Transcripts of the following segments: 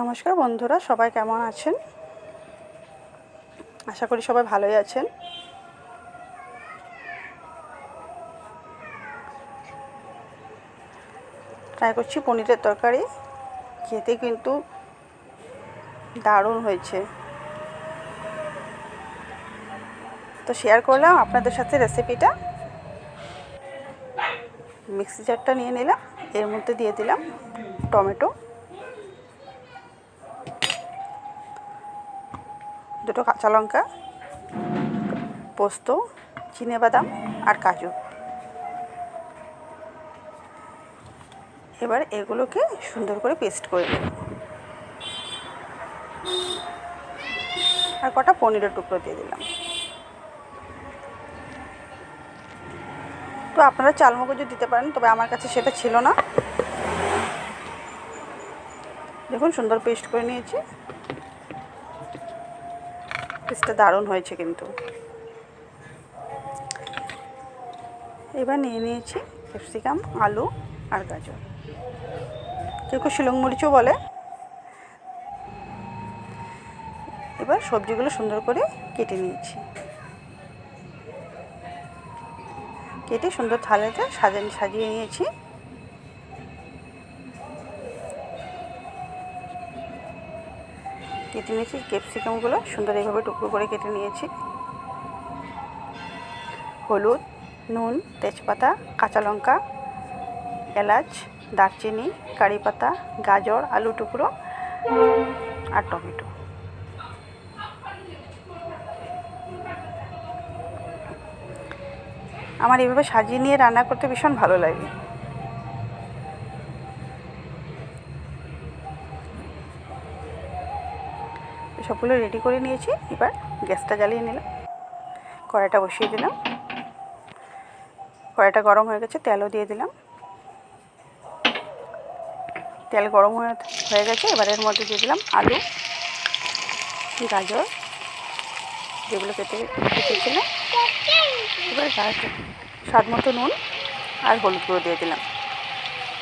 নমস্কার বন্ধুরা, সবাই কেমন আছেন? আশা করি সবাই ভালোই আছেন। ট্রাই করছি পনিরের তরকারি, খেতে কিন্তু দারুণ হয়েছে। তো শেয়ার করলাম আপনাদের সাথে রেসিপিটা। মিক্সি জারটা নিয়ে নিলাম, এর মধ্যে দিয়ে দিলাম টমেটো, দুটো কাঁচা লঙ্কা, পোস্ত, চিনেবাদাম আর কাজু। এবার এগুলোকে সুন্দর করে পেস্ট করে নেব। আর কটা পনিরের টুকরো দিয়ে দিলাম। তো আপনারা চালমগজও দিতে পারেন, তবে আমার কাছে সেটা ছিল না। দেখুন সুন্দর পেস্ট করে নিয়েছি। পেস্টটা দারুণ হয়েছে কিন্তু। এবার নিয়ে নিয়েছি ক্যাপসিকাম, আলু আর গাজর, কেউ কেউ শিলং মরিচও বলে। এবার সবজিগুলো সুন্দর করে কেটে নিয়েছি, কেটে সুন্দর থালাতে সাজিয়ে নিয়েছি। কেটে নিয়েছি ক্যাপসিকামগুলো সুন্দর এইভাবে টুকরো করে কেটে নিয়েছি। হলুদ, নুন, তেজপাতা, কাঁচা লঙ্কা, এলাচ, দারচিনি, কারি পাতা, গাজর, আলু টুকরো আর টমেটো। আমার এইভাবে সাজিয়ে নিয়ে রান্না করতে ভীষণ ভালো লাগে। সবগুলো রেডি করে নিয়েছি। এবার গ্যাসটা জ্বালিয়ে নিলাম, কড়াইটা বসিয়ে দিলাম। কড়াইটা গরম হয়ে গেছে, তেলও দিয়ে দিলাম। তেল গরম হয়ে গেছে। এবার এর মধ্যে দিয়ে দিলাম আলু, গাজর যেগুলো কেটেছিলাম। এবার স্বাদ মতো নুন আর হলুদ গুঁড়ো দিয়ে দিলাম।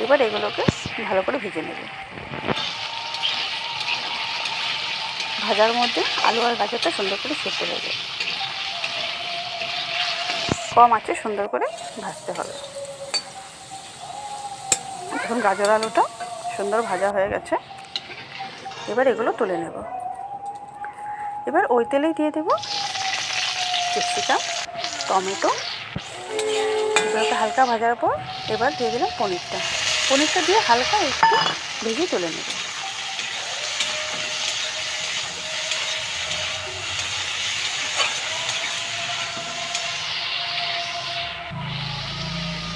এবার এগুলোকে ভালো করে ভেজে নেব। ভাজার মধ্যে আলু আর গাজরটা সুন্দর করে সেদ্ধ হয়ে যাবে। কম আঁচে সুন্দর করে ভাজতে হবে। এখন গাজর আলুটা সুন্দর ভাজা হয়ে গেছে। এবার এগুলো তুলে নেব। এবার ওই তেলেই দিয়ে দেব ক্যাপসিকাম, টমেটো। এগুলোকে হালকা ভাজার পর এবার দিয়ে দিলাম পনিরটা দিয়ে হালকা একটু ভেজে তুলে নেব।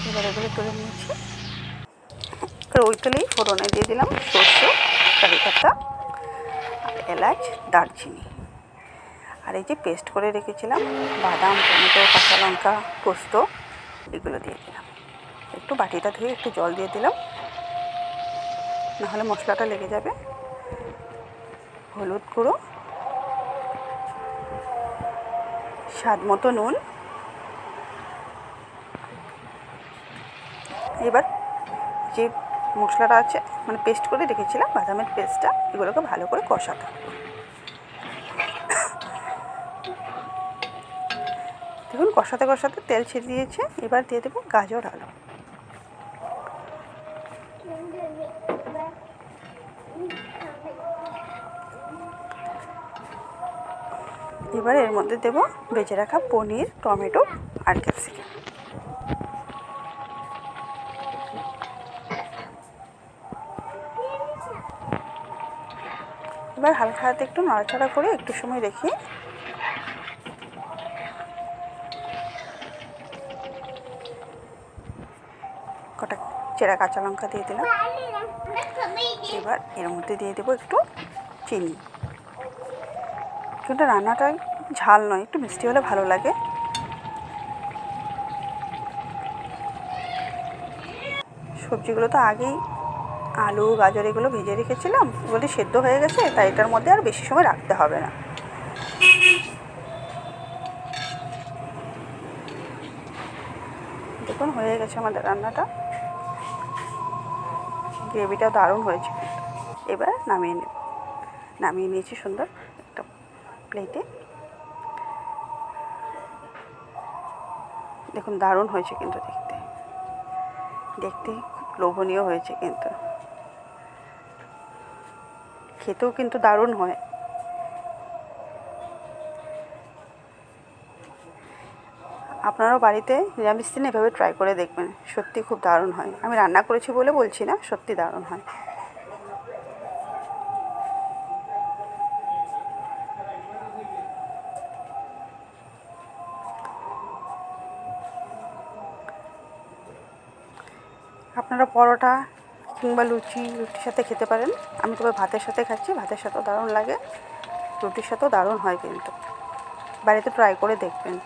এবার এগুলো তুলে নিয়েছি। এবার ওই তেলেই ফোড়নে দিয়ে দিলাম সরষে, কারি পাতা আর এলাচ, দারচিনি। আর এই যে পেস্ট করে রেখেছিলাম বাদাম, টমেটো, কাঁচা লঙ্কা, পোস্ত, এগুলো দিয়ে দিলাম। একটু বাটিটা ধুয়ে একটু জল দিয়ে দিলাম, নাহলে মশলাটা লেগে যাবে। হলুদ গুঁড়ো, স্বাদ মতো নুন। এবার যে মশলাটা আছে, মানে পেস্ট করে রেখেছিলাম বাদামের পেস্টটা, এগুলোকে ভালো করে কষাতে হবে। দেখুন কষাতে কষাতে তেল ছেড়ে দিয়েছে। এবার দিয়ে দেবো গাজর, আলু। এবার এর মধ্যে দেবো ভেজে রাখা পনির, টমেটো আর ক্যাপসিকাম। এবার হালকা হাতে একটু নাড়াচাড়া করে একটু সময় রেখে কটা চেরা কাঁচা লঙ্কা দিয়ে দিলাম। এবার এর মধ্যে দিয়ে দেবো একটু চিনি। কিন্তু রান্নাটা ঝাল নয়, একটু মিষ্টি হলে ভালো লাগে। সবজিগুলো তো আগেই আলু, গাজর এগুলো ভেজে রেখেছিলাম, এগুলো সেদ্ধ হয়ে গেছে, তাই এটার মধ্যে আর বেশি সময় রাখতে হবে না। দেখুন হয়ে গেছে আমাদের রান্নাটা। গ্রেভিটাও দারুণ হয়েছে। এবার নামিয়ে নেব। নামিয়ে নিয়েছি সুন্দর একটা প্লেটে। দেখুন দারুণ হয়েছে কিন্তু দেখতে দেখতে খুব লোভনীয় হয়েছে, কিন্তু খেতেও কিন্তু দারুণ হয়। আপনারাও বাড়িতে নিরামিষ দিনে এভাবে ট্রাই করে দেখবেন, সত্যি খুব দারুণ হয়। আমি রান্না করেছি বলে বলছি না, সত্যি দারুণ হয়। আপনারা পরোটা কিংবা রুটির সাথে খেতে পারেন। আমি তবে ভাতের সাথে খাচ্ছি, ভাতের সাথেও দারুণ লাগে, রুটির সাথেও দারুণ হয়। কিন্তু বাড়িতে ট্রাই করে দেখবেন।